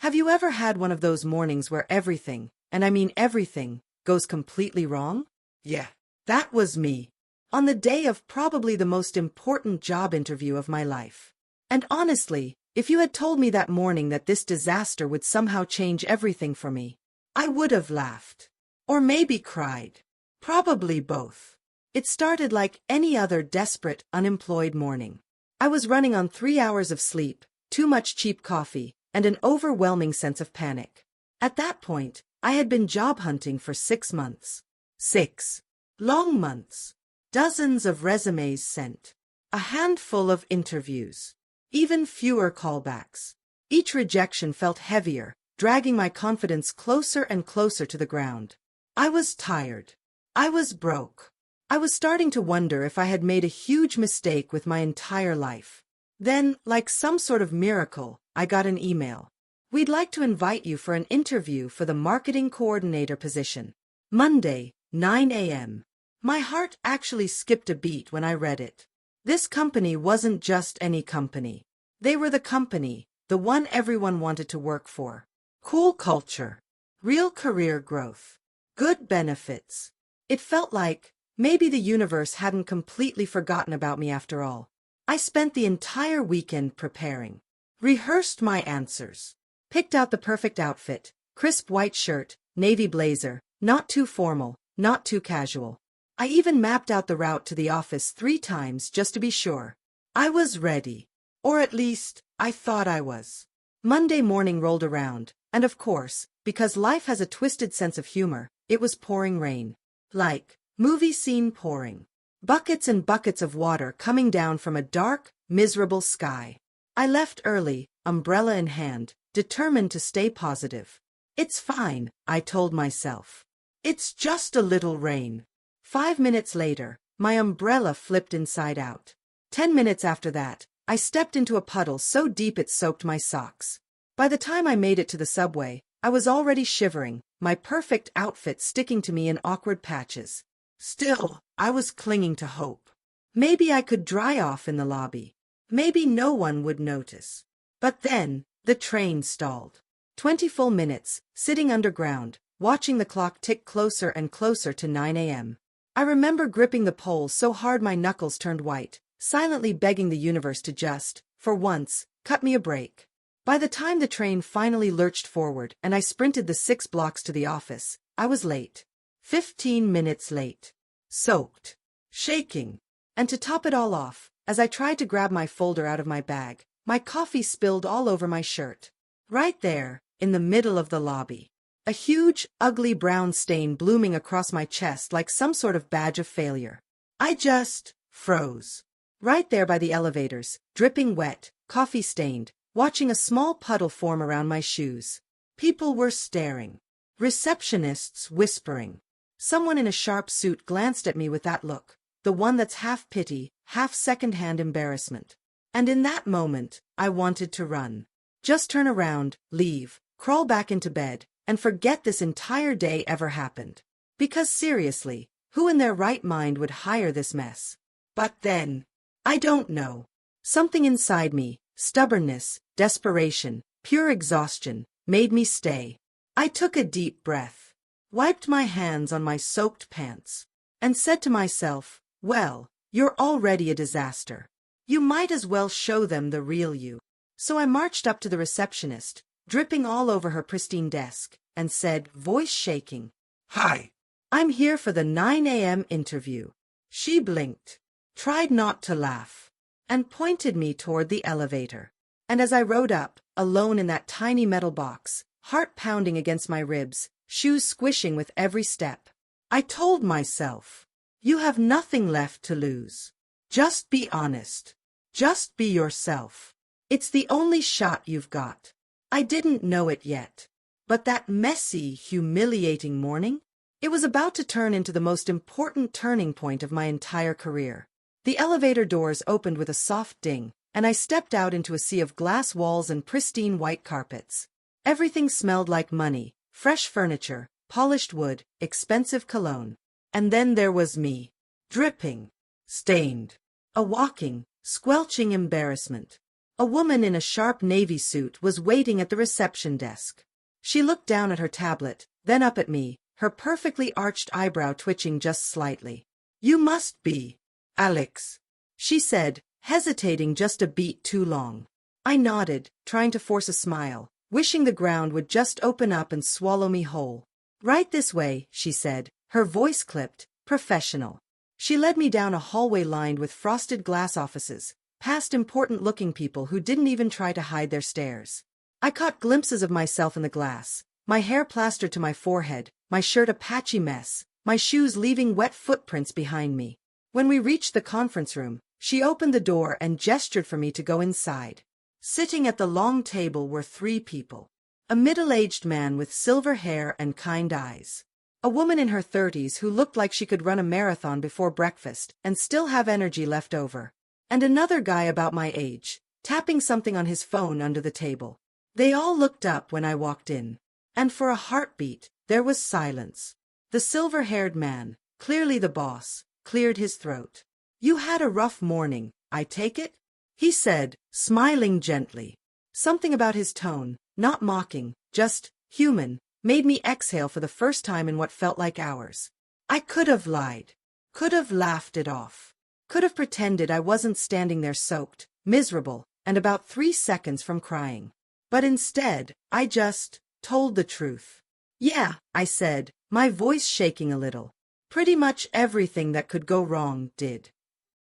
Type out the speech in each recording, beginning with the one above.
Have you ever had one of those mornings where everything, and I mean everything, goes completely wrong? Yeah, that was me. On the day of probably the most important job interview of my life. And honestly, if you had told me that morning that this disaster would somehow change everything for me, I would have laughed. Or maybe cried. Probably both. It started like any other desperate, unemployed morning. I was running on 3 hours of sleep, too much cheap coffee, and an overwhelming sense of panic. At that point, I had been job hunting for 6 months. 6 long months. Dozens of resumes sent. A handful of interviews. Even fewer callbacks. Each rejection felt heavier, dragging my confidence closer and closer to the ground. I was tired. I was broke. I was starting to wonder if I had made a huge mistake with my entire life. Then, like some sort of miracle, I got an email. We'd like to invite you for an interview for the marketing coordinator position. Monday, 9 a.m. My heart actually skipped a beat when I read it. This company wasn't just any company. They were the company, the one everyone wanted to work for. Cool culture. Real career growth. Good benefits. It felt like maybe the universe hadn't completely forgotten about me after all. I spent the entire weekend preparing. Rehearsed my answers. Picked out the perfect outfit. Crisp white shirt, navy blazer, not too formal, not too casual. I even mapped out the route to the office 3 times just to be sure. I was ready. Or at least, I thought I was. Monday morning rolled around, and of course, because life has a twisted sense of humor, it was pouring rain. Like, movie scene pouring. Buckets and buckets of water coming down from a dark, miserable sky. I left early, umbrella in hand, determined to stay positive. It's fine, I told myself. It's just a little rain. 5 minutes later, my umbrella flipped inside out. 10 minutes after that, I stepped into a puddle so deep it soaked my socks. By the time I made it to the subway, I was already shivering, my perfect outfit sticking to me in awkward patches. Still, I was clinging to hope. Maybe I could dry off in the lobby. Maybe no one would notice. But then, the train stalled. 20 full minutes, sitting underground, watching the clock tick closer and closer to 9 a.m. I remember gripping the pole so hard my knuckles turned white, silently begging the universe to just, for once, cut me a break. By the time the train finally lurched forward and I sprinted the 6 blocks to the office, I was late. 15 minutes late. Soaked. Shaking. And to top it all off, as I tried to grab my folder out of my bag, my coffee spilled all over my shirt. Right there, in the middle of the lobby. A huge, ugly brown stain blooming across my chest like some sort of badge of failure. I just froze. Right there by the elevators, dripping wet, coffee-stained, watching a small puddle form around my shoes. People were staring. Receptionists whispering. Someone in a sharp suit glanced at me with that look, the one that's half pity, half second-hand embarrassment. And in that moment, I wanted to run. Just turn around, leave, crawl back into bed, and forget this entire day ever happened. Because seriously, who in their right mind would hire this mess? But then, I don't know. Something inside me, stubbornness, desperation, pure exhaustion, made me stay. I took a deep breath, wiped my hands on my soaked pants, and said to myself, well, you're already a disaster. You might as well show them the real you. So I marched up to the receptionist, dripping all over her pristine desk, and said, voice shaking, "Hi. I'm here for the 9 a.m. interview." She blinked, tried not to laugh, and pointed me toward the elevator. And as I rode up, alone in that tiny metal box, heart pounding against my ribs, shoes squishing with every step, I told myself, you have nothing left to lose. Just be honest. Just be yourself. It's the only shot you've got. I didn't know it yet. But that messy, humiliating morning? It was about to turn into the most important turning point of my entire career. The elevator doors opened with a soft ding, and I stepped out into a sea of glass walls and pristine white carpets. Everything smelled like money, fresh furniture, polished wood, expensive cologne. And then there was me. Dripping. Stained. A walking, squelching embarrassment. A woman in a sharp navy suit was waiting at the reception desk. She looked down at her tablet, then up at me, her perfectly arched eyebrow twitching just slightly. "You must be Alex," she said, hesitating just a beat too long. I nodded, trying to force a smile, wishing the ground would just open up and swallow me whole. "Right this way," she said, her voice clipped, professional. She led me down a hallway lined with frosted glass offices, past important-looking people who didn't even try to hide their stares. I caught glimpses of myself in the glass, my hair plastered to my forehead, my shirt a patchy mess, my shoes leaving wet footprints behind me. When we reached the conference room, she opened the door and gestured for me to go inside. Sitting at the long table were 3 people. A middle-aged man with silver hair and kind eyes. A woman in her 30s who looked like she could run a marathon before breakfast and still have energy left over. And another guy about my age, tapping something on his phone under the table. They all looked up when I walked in. And for a heartbeat, there was silence. The silver-haired man, clearly the boss, cleared his throat. "You had a rough morning, I take it?" he said, smiling gently. Something about his tone, not mocking, just human, made me exhale for the first time in what felt like hours. I could have lied. Could have laughed it off. Could have pretended I wasn't standing there soaked, miserable, and about 3 seconds from crying. But instead, I just told the truth. "Yeah," I said, my voice shaking a little. "Pretty much everything that could go wrong did."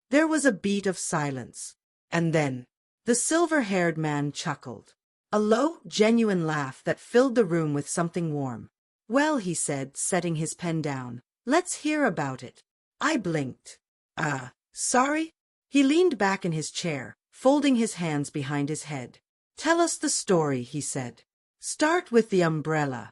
There was a beat of silence. And then, the silver-haired man chuckled. A low, genuine laugh that filled the room with something warm. "Well," he said, setting his pen down, "let's hear about it." I blinked. Sorry?" He leaned back in his chair, folding his hands behind his head. "Tell us the story," he said. "Start with the umbrella."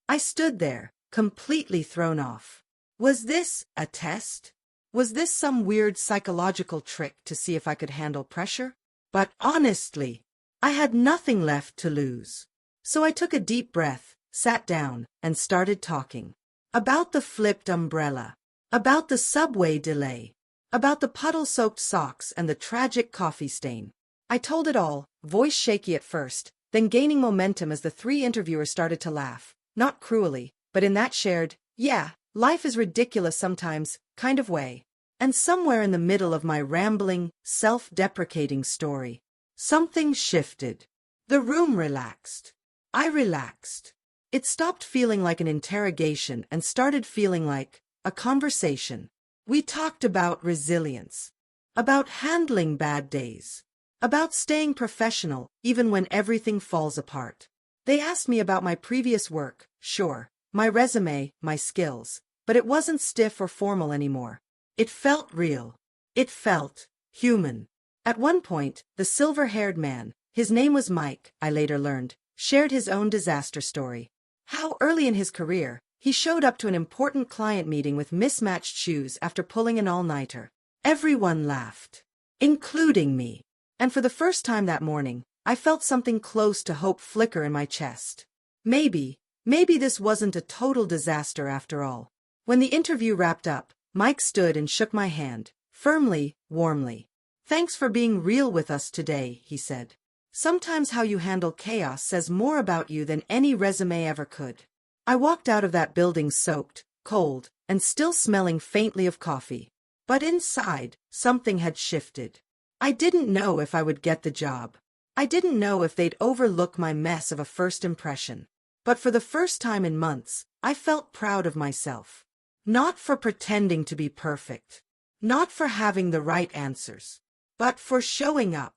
I stood there, completely thrown off. Was this a test? Was this some weird psychological trick to see if I could handle pressure? But honestly, I had nothing left to lose. So I took a deep breath, sat down, and started talking. About the flipped umbrella. About the subway delay. About the puddle-soaked socks and the tragic coffee stain. I told it all, voice shaky at first, then gaining momentum as the 3 interviewers started to laugh, not cruelly, but in that shared, "Yeah, life is ridiculous sometimes," kind of way. And somewhere in the middle of my rambling, self-deprecating story, something shifted. The room relaxed. I relaxed. It stopped feeling like an interrogation and started feeling like a conversation. We talked about resilience, about handling bad days, about staying professional even when everything falls apart. They asked me about my previous work, sure, my resume, my skills, but it wasn't stiff or formal anymore. It felt real. It felt human. At one point, the silver-haired man, his name was Mike, I later learned, shared his own disaster story. How early in his career, he showed up to an important client meeting with mismatched shoes after pulling an all-nighter. Everyone laughed, including me. And for the first time that morning, I felt something close to hope flicker in my chest. Maybe this wasn't a total disaster after all. When the interview wrapped up, Mike stood and shook my hand, firmly, warmly. "Thanks for being real with us today," he said. "Sometimes how you handle chaos says more about you than any resume ever could." I walked out of that building soaked, cold, and still smelling faintly of coffee. But inside, something had shifted. I didn't know if I would get the job. I didn't know if they'd overlook my mess of a first impression. But for the first time in months, I felt proud of myself. Not for pretending to be perfect. Not for having the right answers. But for showing up.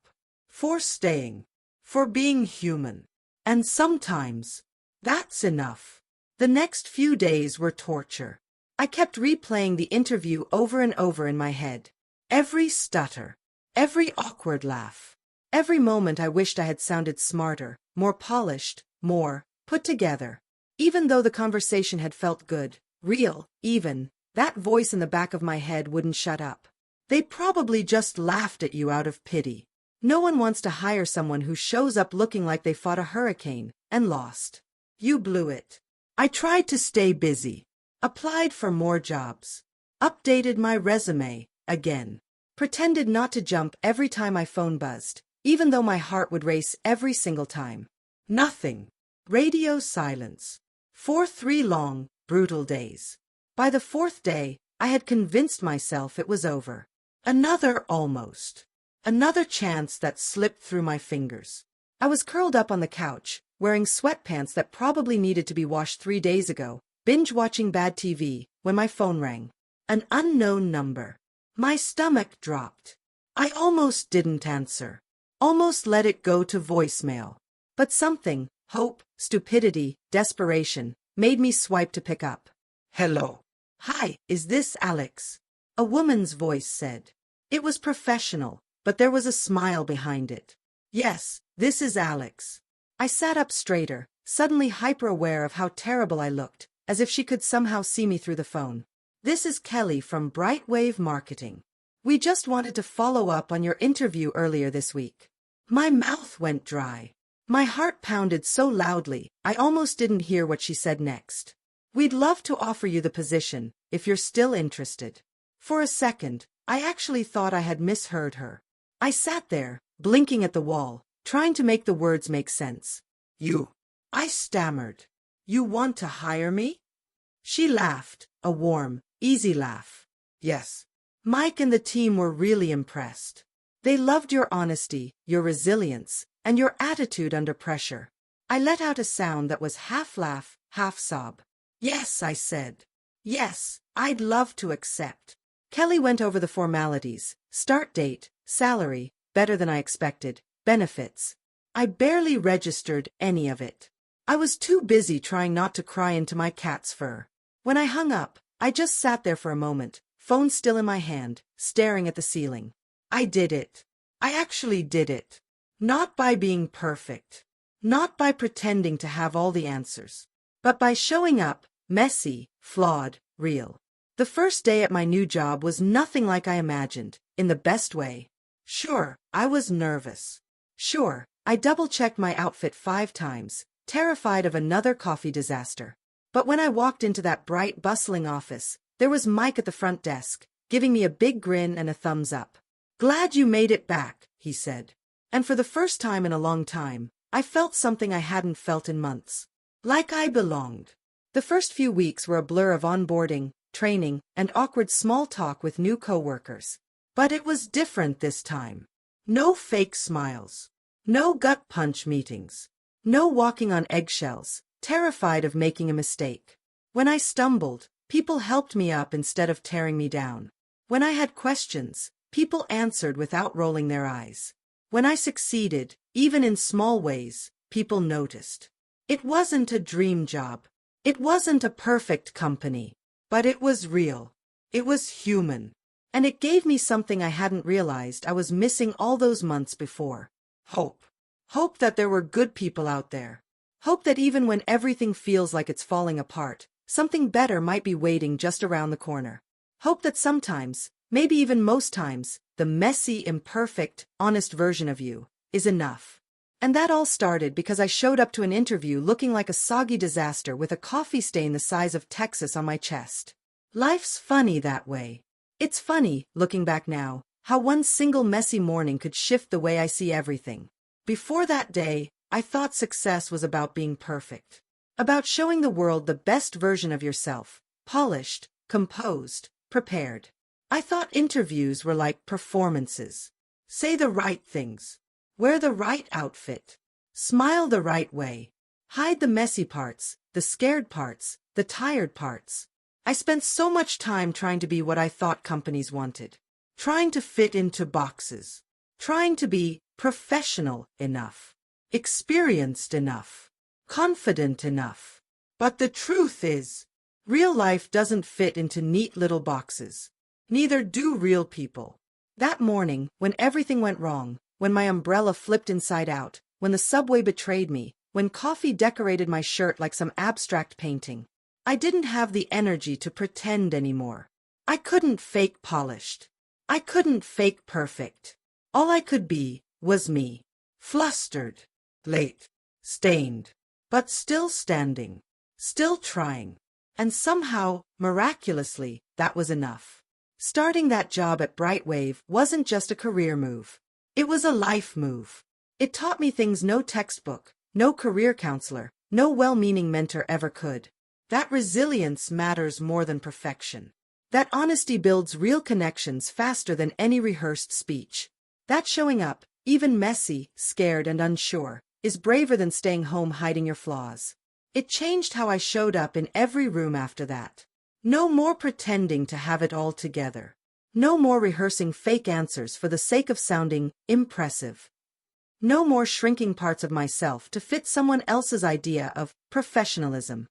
For staying. For being human. And sometimes, that's enough. The next few days were torture. I kept replaying the interview over and over in my head. Every stutter. Every awkward laugh. Every moment I wished I had sounded smarter, more polished, more put together. Even though the conversation had felt good, real, even, that voice in the back of my head wouldn't shut up. They probably just laughed at you out of pity. No one wants to hire someone who shows up looking like they fought a hurricane and lost. You blew it. I tried to stay busy. Applied for more jobs. Updated my resume, again. Pretended not to jump every time my phone buzzed. even though my heart would race every single time. Nothing. Radio silence. For 3 long, brutal days. By the fourth day, I had convinced myself it was over. Another almost. Another chance that slipped through my fingers. I was curled up on the couch, wearing sweatpants that probably needed to be washed 3 days ago, binge-watching bad TV, when my phone rang. An unknown number. My stomach dropped. I almost didn't answer. Almost let it go to voicemail. But something, hope, stupidity, desperation, made me swipe to pick up. Hello. Hi, is this Alex? A woman's voice said. It was professional, but there was a smile behind it. Yes, this is Alex. I sat up straighter, suddenly hyper-aware of how terrible I looked, as if she could somehow see me through the phone. This is Kelly from Brightwave Marketing. We just wanted to follow up on your interview earlier this week. My mouth went dry. My heart pounded so loudly, I almost didn't hear what she said next. We'd love to offer you the position, if you're still interested. For a second, I actually thought I had misheard her. I sat there, blinking at the wall, trying to make the words make sense. You. I stammered. You want to hire me? She laughed, a warm, easy laugh. Yes. Mike and the team were really impressed. They loved your honesty, your resilience, and your attitude under pressure. I let out a sound that was half laugh, half sob. Yes, I said. Yes, I'd love to accept. Kelly went over the formalities, start date, salary, better than I expected, benefits. I barely registered any of it. I was too busy trying not to cry into my cat's fur. When I hung up, I just sat there for a moment, phone still in my hand, staring at the ceiling. I did it. I actually did it. Not by being perfect. Not by pretending to have all the answers. But by showing up, messy, flawed, real. The first day at my new job was nothing like I imagined, in the best way. Sure, I was nervous. Sure, I double-checked my outfit 5 times, terrified of another coffee disaster. But when I walked into that bright, bustling office, there was Mike at the front desk, giving me a big grin and a thumbs up. Glad you made it back, he said. And for the first time in a long time, I felt something I hadn't felt in months. Like I belonged. The first few weeks were a blur of onboarding, training, and awkward small talk with new coworkers. But it was different this time. No fake smiles. No gut punch meetings. No walking on eggshells, terrified of making a mistake. When I stumbled, people helped me up instead of tearing me down. When I had questions, people answered without rolling their eyes. When I succeeded, even in small ways, people noticed. It wasn't a dream job. It wasn't a perfect company. But it was real. It was human. And it gave me something I hadn't realized I was missing all those months before. Hope. Hope that there were good people out there. Hope that even when everything feels like it's falling apart, something better might be waiting just around the corner. Hope that sometimes, maybe even most times, the messy, imperfect, honest version of you is enough. And that all started because I showed up to an interview looking like a soggy disaster with a coffee stain the size of Texas on my chest. Life's funny that way. It's funny, looking back now, how one single messy morning could shift the way I see everything. Before that day, I thought success was about being perfect. About showing the world the best version of yourself, polished, composed, prepared. I thought interviews were like performances. Say the right things. Wear the right outfit. Smile the right way. Hide the messy parts, the scared parts, the tired parts. I spent so much time trying to be what I thought companies wanted. Trying to fit into boxes. Trying to be professional enough. Experienced enough. Confident enough. But the truth is, real life doesn't fit into neat little boxes. Neither do real people. That morning, when everything went wrong, when my umbrella flipped inside out, when the subway betrayed me, when coffee decorated my shirt like some abstract painting, I didn't have the energy to pretend anymore. I couldn't fake polished. I couldn't fake perfect. All I could be was me. Flustered. Late. Stained. But still standing. Still trying. And somehow, miraculously, that was enough. Starting that job at Brightwave wasn't just a career move. It was a life move. It taught me things no textbook, no career counselor, no well-meaning mentor ever could. That resilience matters more than perfection. That honesty builds real connections faster than any rehearsed speech. That showing up, even messy, scared, and unsure, is braver than staying home hiding your flaws. It changed how I showed up in every room after that. No more pretending to have it all together. No more rehearsing fake answers for the sake of sounding impressive. No more shrinking parts of myself to fit someone else's idea of professionalism.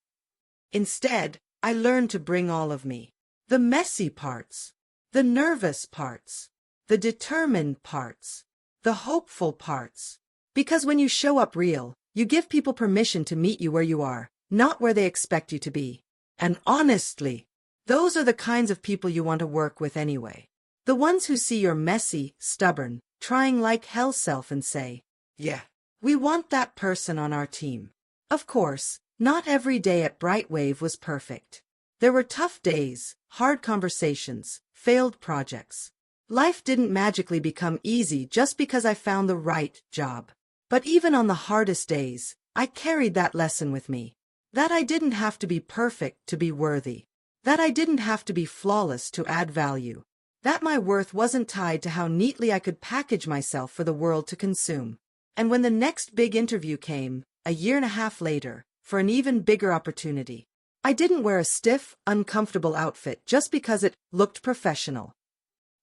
Instead, I learned to bring all of me. The messy parts, the nervous parts, the determined parts, the hopeful parts. Because when you show up real, you give people permission to meet you where you are, not where they expect you to be. And honestly, those are the kinds of people you want to work with anyway. The ones who see your messy, stubborn, trying like hell self and say, yeah, we want that person on our team. Of course, not every day at Brightwave was perfect. There were tough days, hard conversations, failed projects. Life didn't magically become easy just because I found the right job. But even on the hardest days, I carried that lesson with me. That I didn't have to be perfect to be worthy. That I didn't have to be flawless to add value. That my worth wasn't tied to how neatly I could package myself for the world to consume. And when the next big interview came, a year and a half later, for an even bigger opportunity, I didn't wear a stiff, uncomfortable outfit just because it looked professional.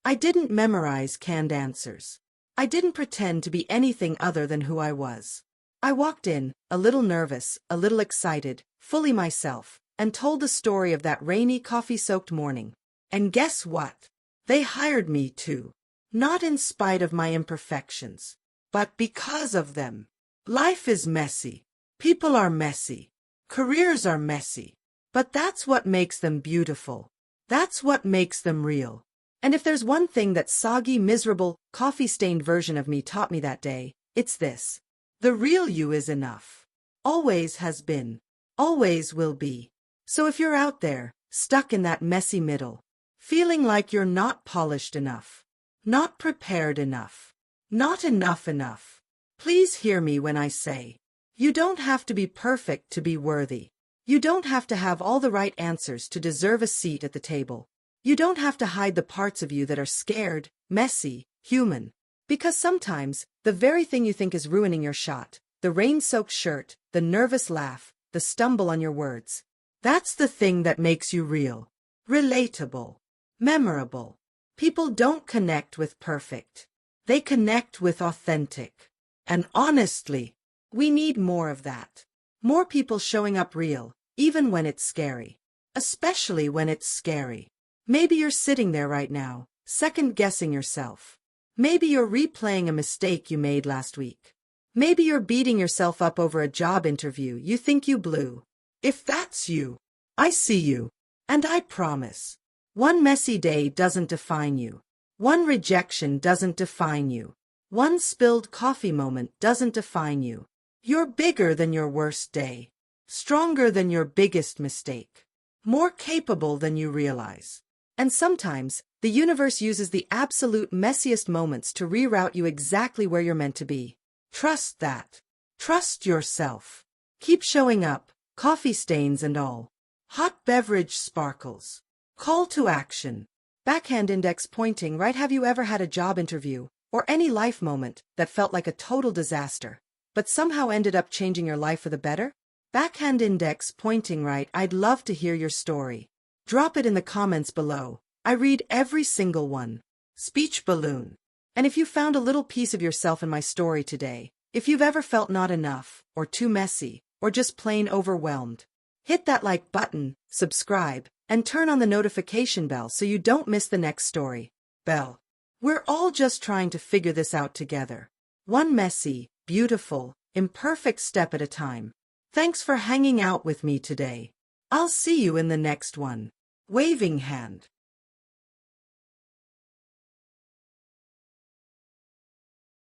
I didn't memorize canned answers. I didn't pretend to be anything other than who I was. I walked in, a little nervous, a little excited, fully myself, and told the story of that rainy, coffee-soaked morning. And guess what? They hired me too. Not in spite of my imperfections, but because of them. Life is messy. People are messy. Careers are messy. But that's what makes them beautiful. That's what makes them real. And if there's one thing that soggy, miserable, coffee-stained version of me taught me that day, it's this. The real you is enough. Always has been. Always will be. So if you're out there, stuck in that messy middle, feeling like you're not polished enough, not prepared enough, not enough, please hear me when I say, you don't have to be perfect to be worthy. You don't have to have all the right answers to deserve a seat at the table. You don't have to hide the parts of you that are scared, messy, human. Because sometimes, the very thing you think is ruining your shot, the rain-soaked shirt, the nervous laugh, the stumble on your words, that's the thing that makes you real, relatable, memorable. People don't connect with perfect. They connect with authentic. And honestly, we need more of that. More people showing up real, even when it's scary. Especially when it's scary. Maybe you're sitting there right now, second-guessing yourself. Maybe you're replaying a mistake you made last week. Maybe you're beating yourself up over a job interview you think you blew. If that's you, I see you. And I promise, one messy day doesn't define you. One rejection doesn't define you. One spilled coffee moment doesn't define you. You're bigger than your worst day. Stronger than your biggest mistake. More capable than you realize. And sometimes, the universe uses the absolute messiest moments to reroute you exactly where you're meant to be. Trust that. Trust yourself. Keep showing up, coffee stains and all. Hot beverage sparkles. Call to action. Backhand index pointing right. Have you ever had a job interview, or any life moment, that felt like a total disaster, but somehow ended up changing your life for the better? Backhand index pointing right. I'd love to hear your story. Drop it in the comments below. I read every single one. Speech balloon. And if you found a little piece of yourself in my story today, if you've ever felt not enough, or too messy, or just plain overwhelmed, hit that like button, subscribe, and turn on the notification bell so you don't miss the next story. Bell. We're all just trying to figure this out together. One messy, beautiful, imperfect step at a time. Thanks for hanging out with me today. I'll see you in the next one. Waving hand.